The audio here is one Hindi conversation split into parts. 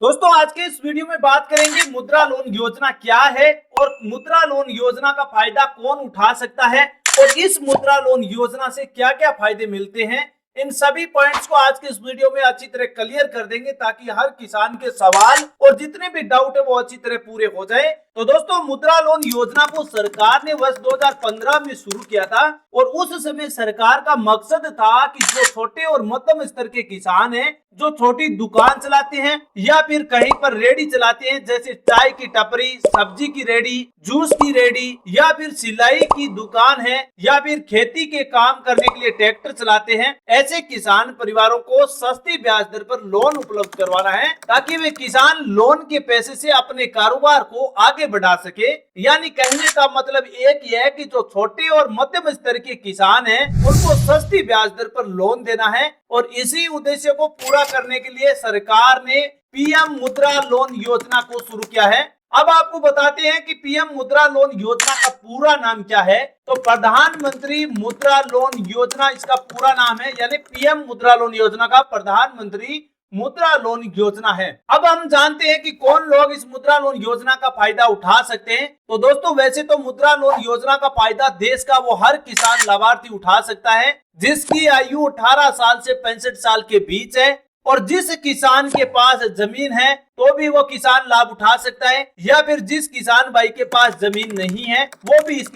दोस्तों आज के इस वीडियो में बात करेंगे मुद्रा लोन योजना क्या है और मुद्रा लोन योजना का फायदा कौन उठा सकता है और इस मुद्रा लोन योजना से क्या क्या फायदे मिलते हैं। इन सभी पॉइंट्स को आज के इस वीडियो में अच्छी तरह क्लियर कर देंगे ताकि हर किसान के सवाल और जितने भी डाउट है वो अच्छी तरह पूरे हो जाए। तो दोस्तों मुद्रा लोन योजना को सरकार ने वर्ष 2015 में शुरू किया था और उस समय सरकार का मकसद था कि जो छोटे और मध्यम स्तर के किसान हैं, जो छोटी दुकान चलाते हैं या फिर कहीं पर रेडी चलाते हैं, जैसे चाय की टपरी, सब्जी की रेडी, जूस की रेडी या फिर सिलाई की दुकान है या फिर खेती के काम करने के लिए ट्रैक्टर चलाते हैं, ऐसे किसान परिवारों को सस्ती ब्याज दर पर लोन उपलब्ध करवाना है ताकि वे किसान लोन के पैसे से अपने कारोबार को आगे बढ़ा सके। यानी कहने का मतलब एक ही है कि जो छोटे और मध्यम स्तर के किसान हैं उनको सस्ती ब्याज दर पर लोन देना है और इसी उद्देश्य को पूरा करने के लिए सरकार ने पीएम मुद्रा लोन योजना को शुरू किया है। अब आपको बताते हैं कि पीएम मुद्रा लोन योजना का पूरा नाम क्या है। तो प्रधानमंत्री मुद्रा लोन योजना इसका पूरा नाम है, यानी पीएम मुद्रा लोन योजना का प्रधानमंत्री मुद्रा लोन योजना है। अब हम जानते हैं कि कौन लोग इस मुद्रा लोन योजना का फायदा उठा सकते हैं। तो दोस्तों वैसे तो मुद्रा लोन योजना का फायदा देश का वो हर किसान लाभार्थी उठा सकता है जिसकी आयु 18 साल से 65 साल के बीच है और जिस किसान के पास जमीन है तो भी वो किसान लाभ उठा सकता है या फिर जिस किसान भाई के पास जमीन नहीं है वो भी इस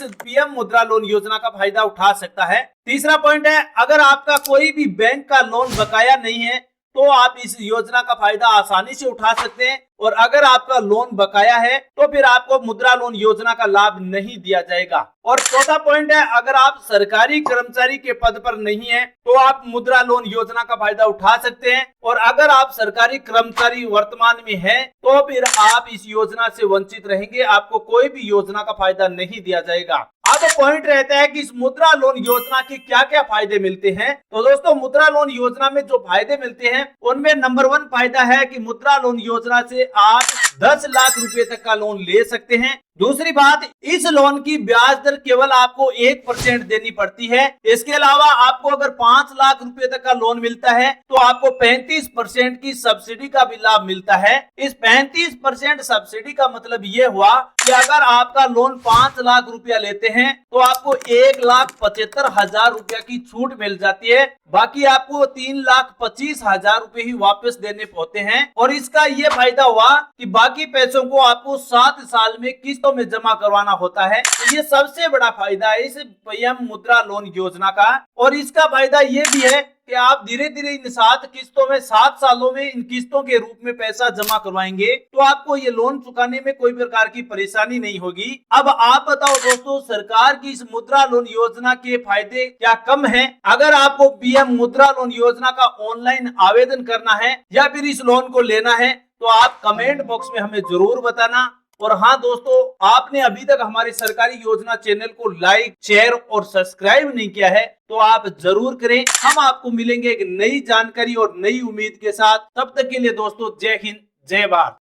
पीएम मुद्रा लोन योजना का फायदा उठा सकता है। तीसरा पॉइंट है, अगर आपका कोई भी बैंक का लोन बकाया नहीं है तो आप इस योजना का फायदा आसानी से उठा सकते हैं और अगर आपका लोन बकाया है तो फिर आपको मुद्रा लोन योजना का लाभ नहीं दिया जाएगा। और चौथा पॉइंट है, अगर आप सरकारी कर्मचारी के पद पर नहीं है तो आप मुद्रा लोन योजना का फायदा उठा सकते हैं और अगर आप सरकारी कर्मचारी वर्तमान में हैं तो फिर आप इस योजना से वंचित रहेंगे, आपको कोई भी योजना का फायदा नहीं दिया जाएगा। अब पॉइंट रहता है कि इस मुद्रा लोन योजना के क्या क्या फायदे मिलते हैं। तो दोस्तों मुद्रा लोन योजना में जो फायदे मिलते हैं उनमें नंबर 1 फायदा है कि मुद्रा लोन योजना से आप 10 लाख रुपए तक का लोन ले सकते हैं। दूसरी बात, इस लोन की ब्याज दर केवल आपको 1% देनी पड़ती है। इसके अलावा आपको अगर 5 लाख रुपए तक का लोन मिलता है तो आपको 35% की सब्सिडी का भी लाभ मिलता है। इस 35% सब्सिडी का मतलब ये हुआ कि अगर आपका लोन 5 लाख रुपया लेते हैं तो आपको 1,75,000 रुपया की छूट मिल जाती है, बाकी आपको 3,25,000 रुपए ही वापस देने होते हैं। और इसका ये फायदा हुआ कि बाकी पैसों को आपको 7 साल में किस्तों में जमा करवाना होता है। तो ये सबसे बड़ा फायदा है इस पीएम मुद्रा लोन योजना का। और इसका फायदा ये भी है कि आप धीरे धीरे इन 7 किस्तों में 7 सालों में इन किस्तों के रूप में पैसा जमा करवाएंगे तो आपको ये लोन चुकाने में कोई प्रकार की परेशानी नहीं होगी। अब आप बताओ दोस्तों, सरकार की इस मुद्रा लोन योजना के फायदे क्या कम हैं? अगर आपको पीएम मुद्रा लोन योजना का ऑनलाइन आवेदन करना है या फिर इस लोन को लेना है तो आप कमेंट बॉक्स में हमें जरूर बताना। और हाँ दोस्तों, आपने अभी तक हमारी सरकारी योजना चैनल को लाइक, शेयर और सब्सक्राइब नहीं किया है तो आप जरूर करें। हम आपको मिलेंगे एक नई जानकारी और नई उम्मीद के साथ। तब तक के लिए दोस्तों जय हिंद, जय भारत।